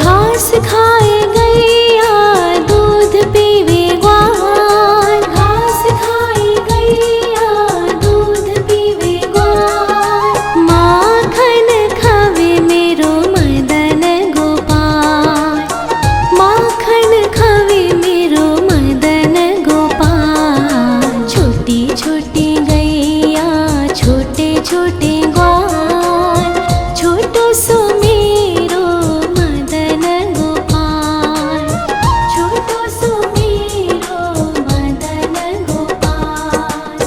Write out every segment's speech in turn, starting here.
घास खाए गैया दूध पीवे ग्वाल, घास खाए गैया दूध पीवे ग्वाल। माखन खावे मेरो मदन गोपाल, माखन खावे मेरो मदन गोपाल। छोटी छोटी गैया छोटे छोटे ग्वाल, छोटो सो मेरो मदन गोपाल, छोटो सो मेरो मदन गोपाल।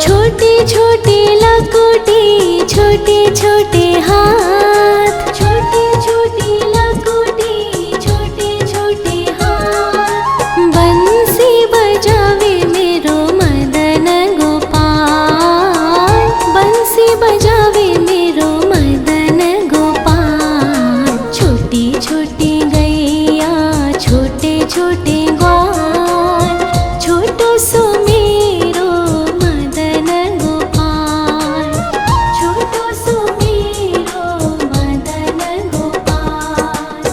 छोटी छोटी लकुटी छोटे छोटे हाथ, छोटी छोटी लकुटी छोटे छोटे हाथ। बंसी बजावे मेरो मदन गोपाल, बंसी बजावे मेरो मदन गोपाल। छोटी छोटी गैया छोटे छोटे ग्वाल, छोटो सो मेरो मदन गोपाल, छोटो सो मेरो मदन गोपाल।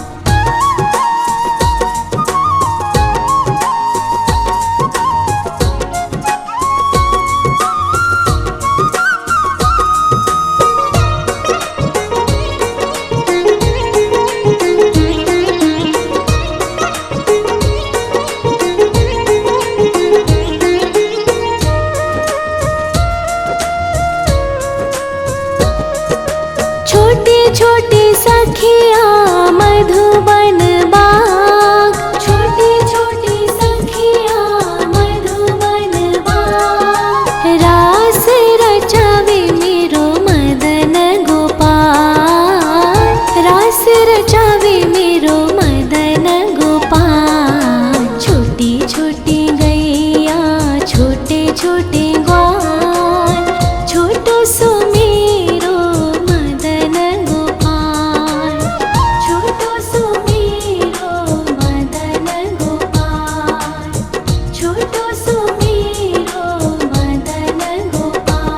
छोटे छोटे सखिया मधुबन बाग, छोटे छोटे सखिया मधुबन बाग। रास रचावे मेरो मदन गोपाल, रास रचावे मेरो मदन गोपाल। छोटी छोटी गैया छोटे छोटे ग्वाल, छोटो सो मेरो मदन गोपाल, छोटो सो मेरो मदन गोपाल, छोटो सो मेरो मदन गोपाल।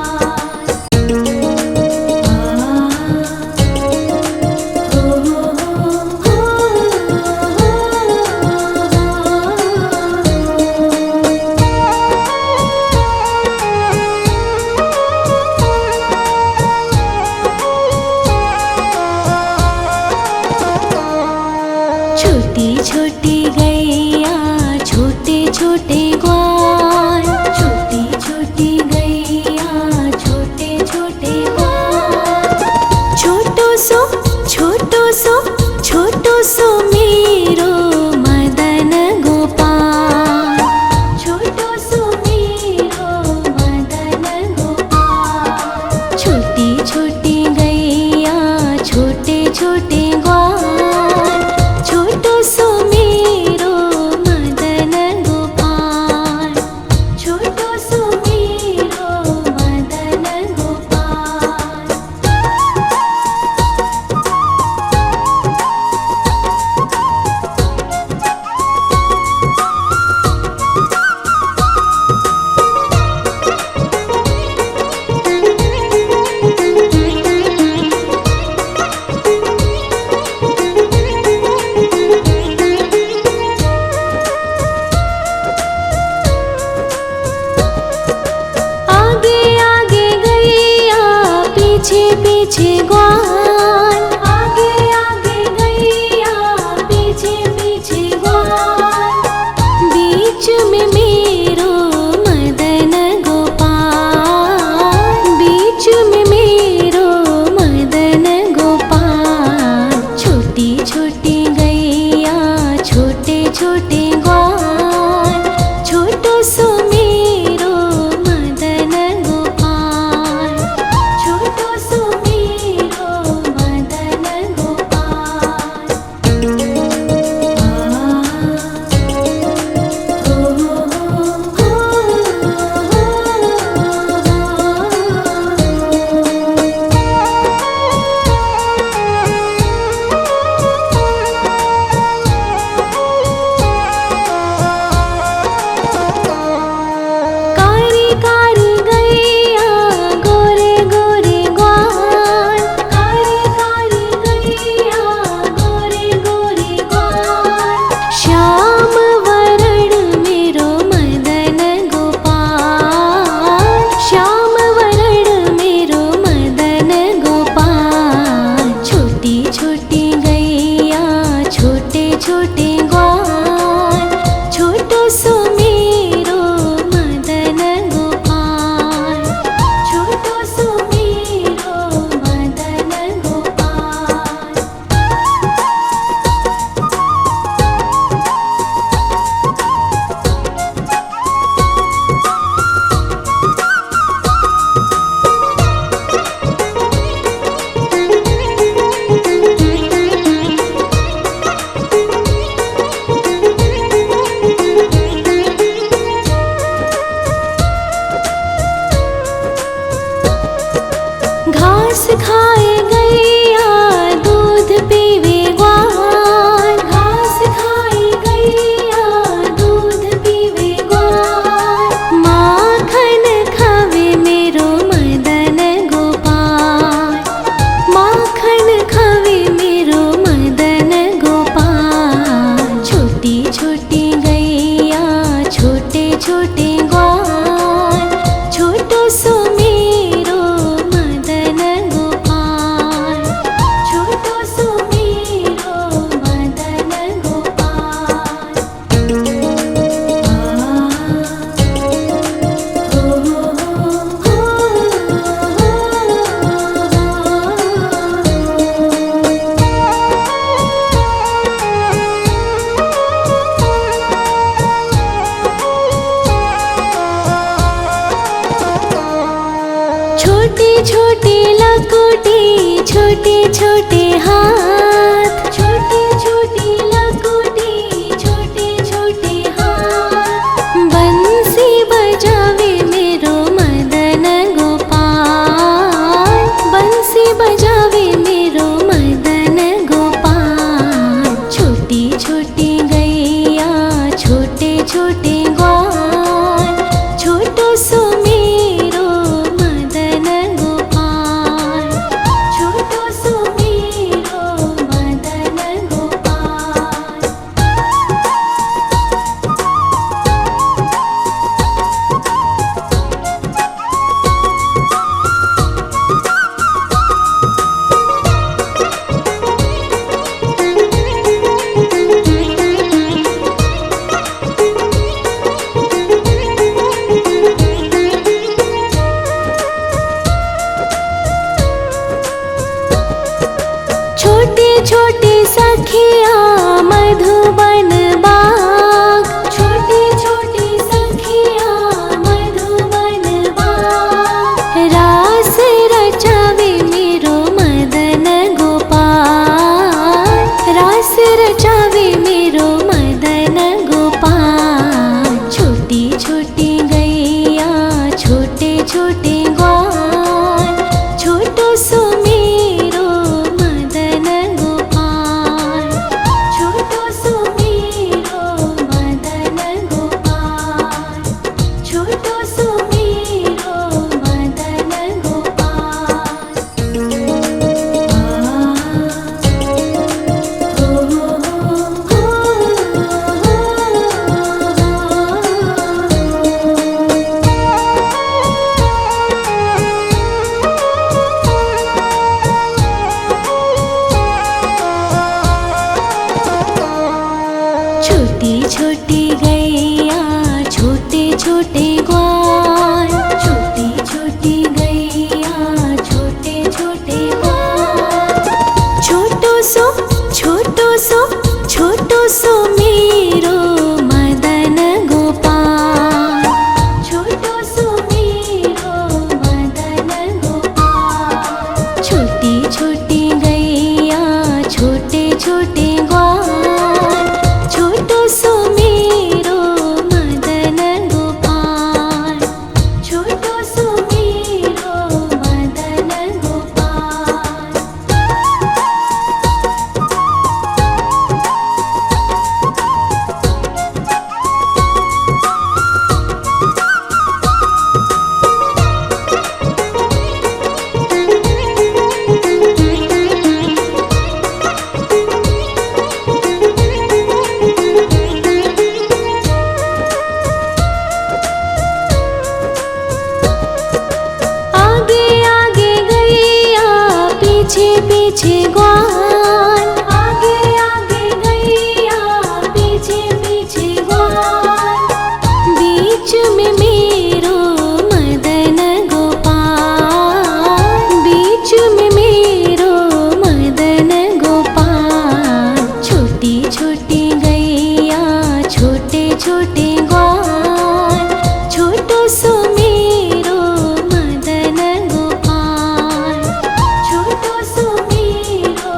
छोटी छोटी गैया छोटे छोटे ग्वाल, छोटी छोटी गैया छोटे छोटे ग्वाल। छोटो सो छोटो सो छोटो सो मेरो मदन गोपाल, छोटो सो मेरो मदन गोपाल। छोटी छोटी गैया छोटे छोटे ग्वाल, छोटो सो मेरो मदन गोपाल, छोटो सो मेरो मदन गोपाल। आगे आगे गैया पीछे पीछे ग्वाल, आगे आगे गैया पीछे पीछे ग्वाल। बीच में मेरो मदन गोपाल, बीच में मेरो मदन गोपाल। छोटी छोटी गैया छोटे छोटे ग्वाल, छोटो सो मेरो मदन गोपाल, छोटो सो मेरो घास खाए गैया दूध पीवे ग्वाल, घास खाए गैया दूध पीवे ग्वाल, माखन खावे मेरो मदन गोपाल, माखन खावे मेरो मदन गोपाल। छोटी छोटी गैया छोटे छोटे ग्वाल, छोटो सो मेरो मदन गोपाल, छोटो सो मेरो मदन गोपाल। छोटे छोटे लकोटी छोटे छोटे हाथ, छोटे छोटे लकोटी छोटे छोटे हाथ, बंसी बजावे मेरो मदन गोपाल, बंसी बजावे मेरो मदन गोपाल। छोटी छोटी गैया छोटे छोटे ग्वाल, छोटो सो मेरो मदन गोपाल, छोटो सो मेरो मदन गोपाल। छोटे छोटे सखिया मधुबन बाग, छोटे छोटे सखिया मधुबन बाग, रास रचावे मेरो मदन गोपाल, रास रचावे मेरो मदन गोपाल। छोटी छोटी गैया छोटे छोटे ग्वाल, छोटो सो मेरो मदन गोपाल, छोटो सो मेरो मदन गोपाल, छोटो सो मेरो मदन गोपाल। छोटी छोटी गैया छोटे छोटे ग्वाल, छोटी छोटी गैया छोटे छोटे ग्वाल, छोटो सो छोटो सो छोटो सो मेरो मदन गोपाल, छोटो सो मेरो मदन गोपाल। छोटी छोटी गैया छोटे छोटे ग्वाल, छोटो सो मेरो मदन गोपाल, छोटो सो मेरो मदन गोपाल। आगे आगे गैया पीछे पीछे ग्वाल, आगे आगे गैया पीछे पीछे ग्वाल, बीच में मेरो मदन गोपाल, बीच में मेरो मदन गोपाल। छोटी छोटी गैया छोटे छोटे ग्वाल, छोटो सो मेरो मदन गोपाल, छोटो सो मेरो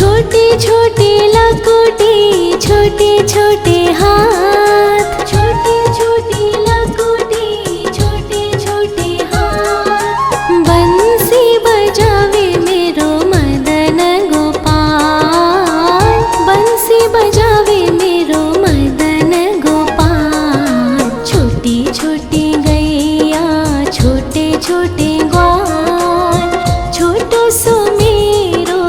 छोटे छोटे लकोटे छोटे छोटे हाथ, छोटे छोटे लकोटे छोटे छोटे हाथ। बंसी बजावे मेरो मदन गोपाल, बंसी बजावे मेरो मदन गोपाल। छोटी छोटी गैया छोटे छोटे ग्वाल, छोटो सो मेरो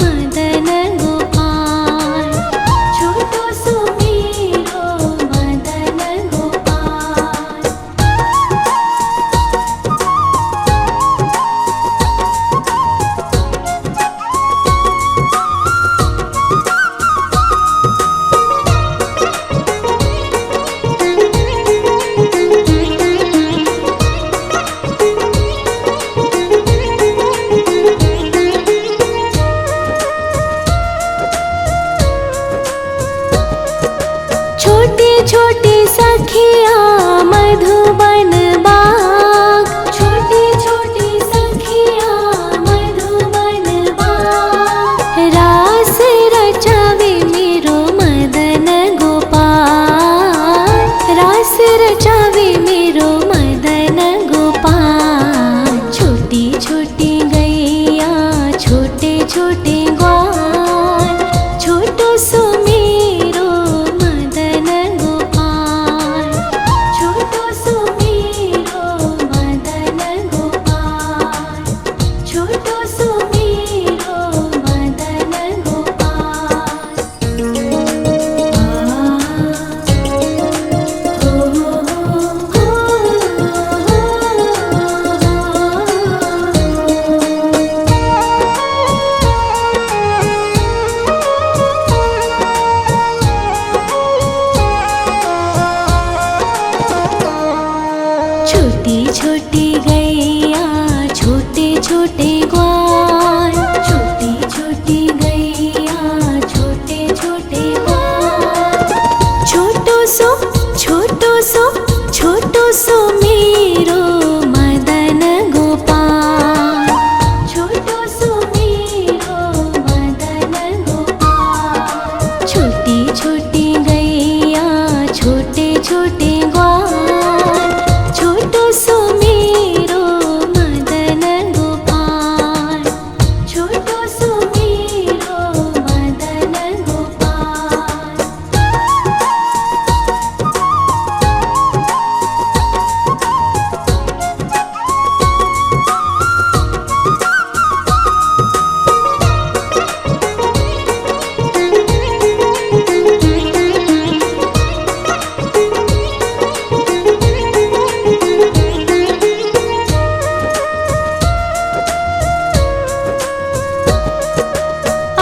मदन गोपाल, छोटो सो मेरो मदन गोपाल। छोटे छोटे सखिया मधुबन बाग, छोटे छोटे सखिया मधुबन बाग। रास रचावे मेरो मदन गोपाल, रास रचावे मेरो मदन गोपाल। छोटी छोटी गैया छोटे छोटे ग्वाल, छोटो सो मेरो मदन गोपाल, छोटो सो मेरो मदन गोपाल, छोटो सो मेरो मदन गोपाल। छोटी छोटी गैया छोटे छोटे ग्वाल, छोटी छोटी गैया छोटे छोटे ग्वाल। छोटो सो छोटो सो छोटो सो मेरो मदन गोपाल, छोटो सो मेरो मदन गोपाल। छोटी छोटी गैया छोटे छोटे ग्वाल, छोटो सो मेरो मदन गोपाल, छोटो सो मेरो मदन गोपाल।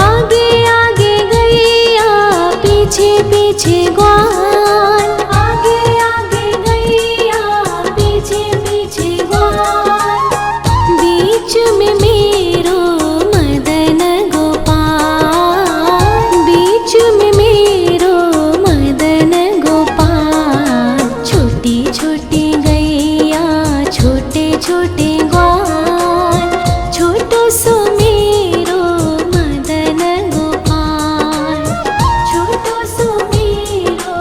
आगे आगे गैया पीछे पीछे ग्वाल, आगे आगे गैया पीछे पीछे ग्वाल। बीच में मेरो मदन गोपाल, बीच में मेरो मदन गोपाल। छोटी छोटी गैया छोटे छोटे ग्वाल, छोटो सो मेरो मदन गोपाल, छोटो सो मेरो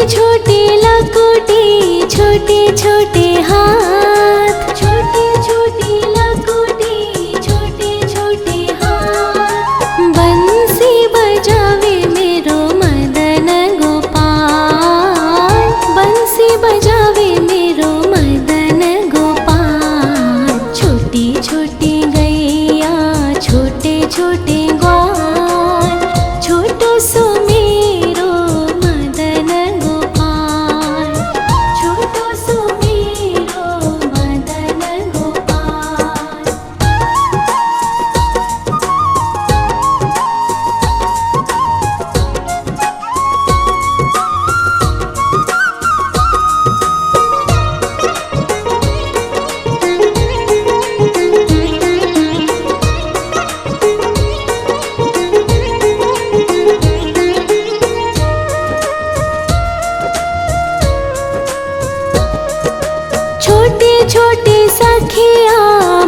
छोटी लकुटी छोटे छोटे हाथ, छोटी छोटी लकुटी छोटे छोटे हाथ। बंसी बजावे मेरो मदन गोपाल, बंसी बजावे मेरो मदन गोपाल। छोटी छोटी गैया छोटे छोटे ग्वाल, छोटो सो मेरो मदन गोपाल, छोटो सो मेरो मदन गोपाल। छोटी छोटी सखिया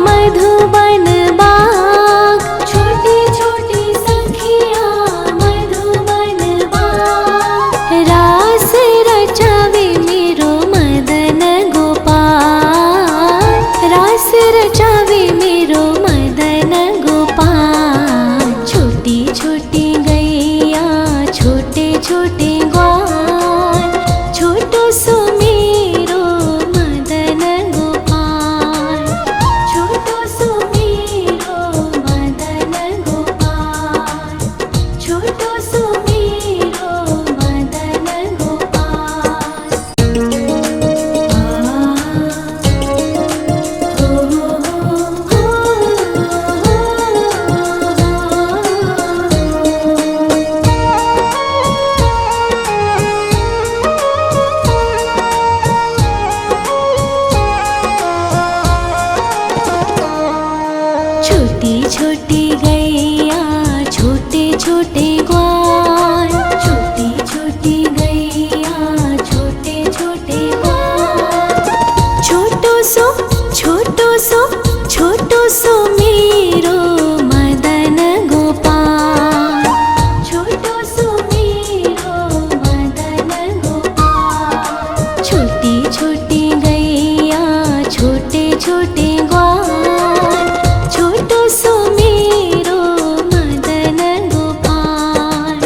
मधुबन बाग, छोटी छोटी सखिया मधुबन बाग। रास रचावे मेरो मदन गोपाल, रास रचावे मेरो मदन गोपाल। छोटी छोटी गैया छोटे छोटे ग्वाल, छोटो सो मेरो मदन गोपाल, छोटो सो मेरो मदन गोपाल, छोटो सो मेरो मदन गोपाल। छोटी छोटी गैया छोटे छोटे ग्वाल, छोटी छोटी गैया छोटे छोटे ग्वाल। छोटो सो छोटो सो छोटो सो मेरो मदन गोपाल, छोटो सो मेरो मदन गोपाल। छोटी छोटी गैया छोटे छोटे ग्वाल, छोटो सो मेरो मदन गोपाल,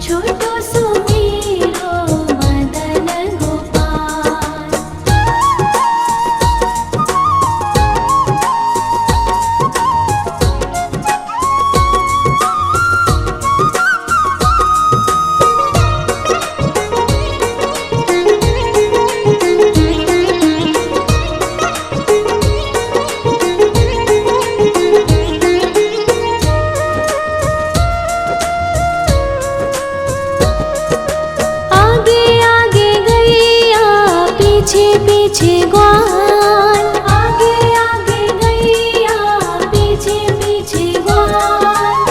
छोटो सो मेरो मदन गोपाल। आगे आगे गैया पीछे पीछे ग्वाल, आगे आगे गैया पीछे पीछे ग्वाल।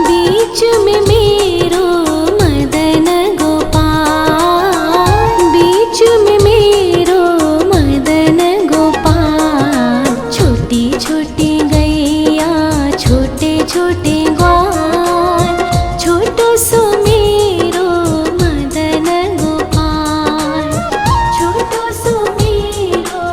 बीच में मेरो मदन गोपाल, बीच में मेरो मदन गोपाल। छोटी छोटी गैया छोटे छोटे ग्वाल, छोटो सो मेरो मदन गोपाल, छोटो सो मेरो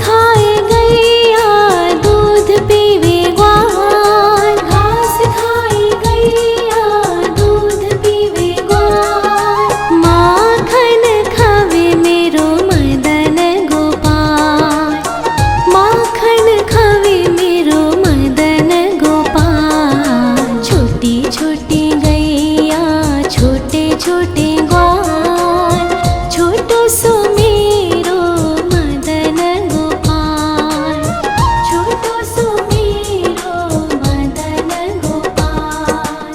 खाए गैया दूध पीवे ग्वाल, घास खाए गैया दूध पीवे ग्वाल, माखन खावे मेरो मदन गोपाल, माखन खावे मेरो मदन गोपाल। छोटी छोटी गैया छोटे छोटे ग्वाल, छोटो सो मेरो मदन गोपाल, छोटो सो मेरो मदन गोपाल।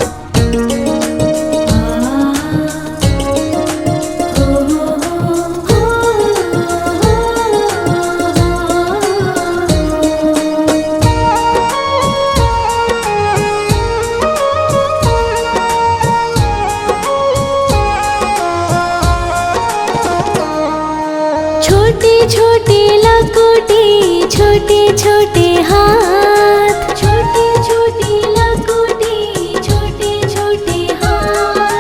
छोटी छोटी लकुटी छोटे छोटे हाथ, छोटी छोटी लकुटी छोटे छोटे हाथ,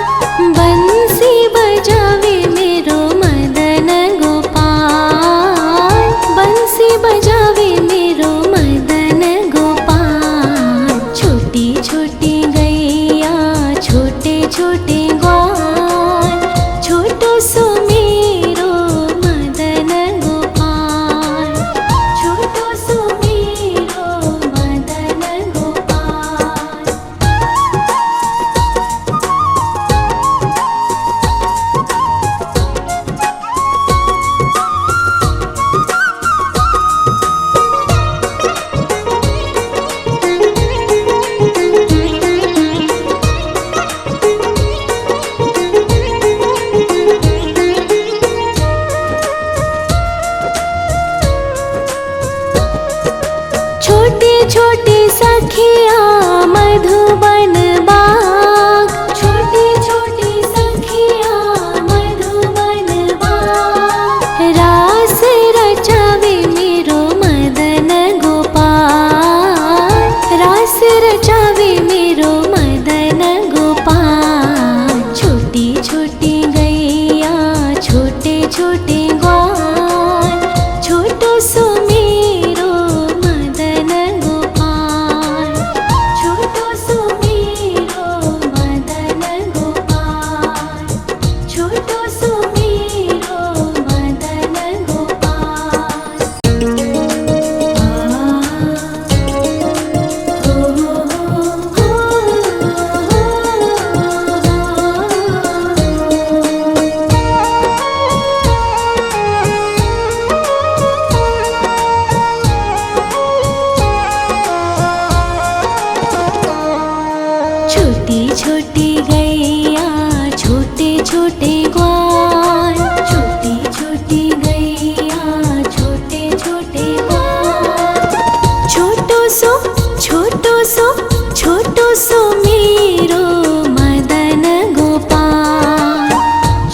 बंसी बजावे मेरो मदन गोपाल, बंसी बजावे मेरो मदन गोपाल। छोटी छोटी गैया छोटे छोटे ग्वाल, छोटो सो मेरो मदन गोपाल, छोटो सो मेरो मदन गोपाल। छोटे छोटे सखिया मधुबन बाग, छोटे छोटे सखिया मधुबन बाग, रास रचावे मेरो मदन गोपाल, रास रचावे मेरो मदन गोपाल। छोटी छोटी गैया छोटे छोटे ग्वाल, छोटो सो मेरो मदन गोपाल, छोटो सो मेरो मदन गोपाल, छोटो सो मेरो मदन गोपाल। छोटी छोटी गैया छोटे छोटे ग्वाल, छोटी छोटी गैया छोटे छोटे ग्वाल, छोटो सो छोटो सो मेरो मदन गोपाल,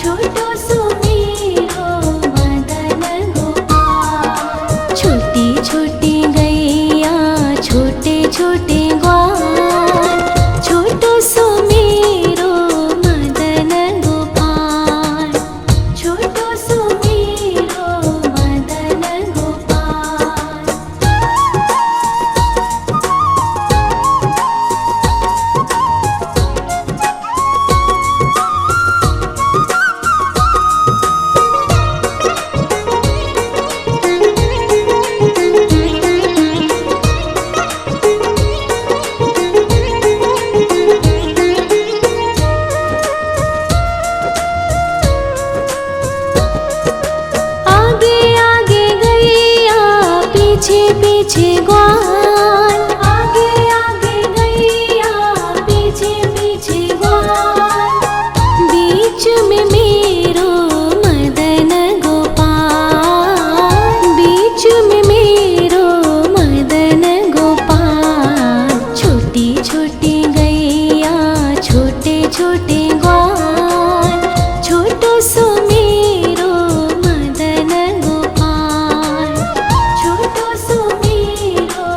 छोटो सो मेरो मदन गोपाल। छोटी छोटी गैया छोटे छोटे ग्वाल, छोटो सो मेरो मदन गोपाल, छोटो सो मेरो मदन गोपाल। आगे आगे गैया पीछे पीछे ग्वाल, आगे आगे गैया पीछे पीछे ग्वाल, बीच में मेरो मदन गोपाल, बीच में मेरो मदन गोपाल। छोटी छोटी गैया छोटे छोटे ग्वाल, छोटो सो मेरो मदन गोपाल, छोटो सो मेरो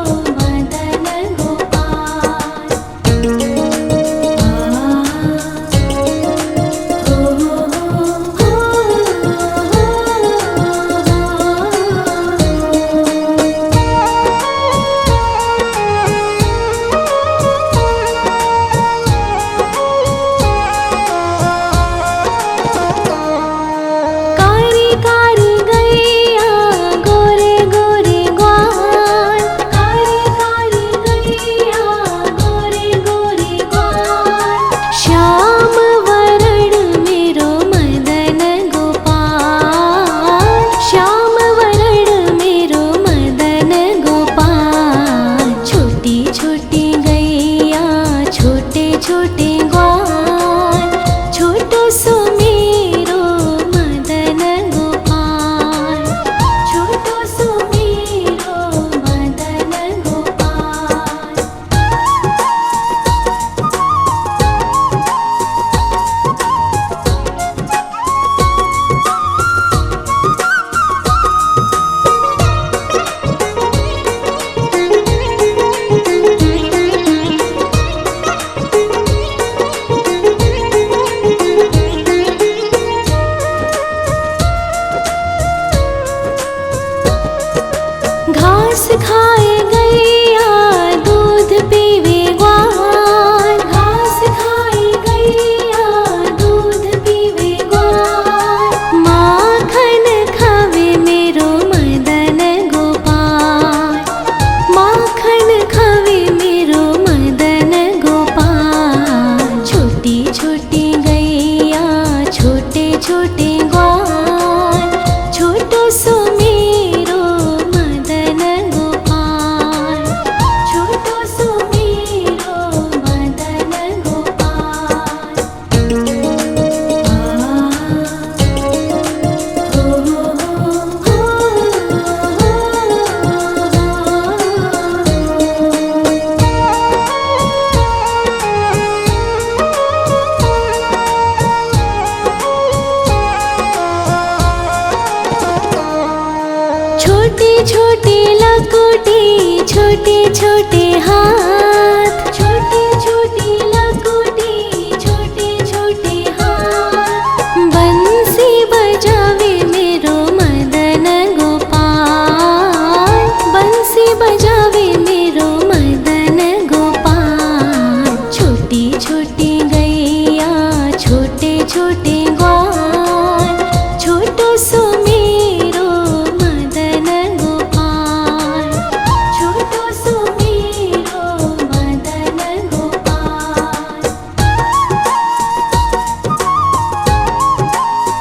छोटी छोटी लकोटी छोटे छोटे हाथ।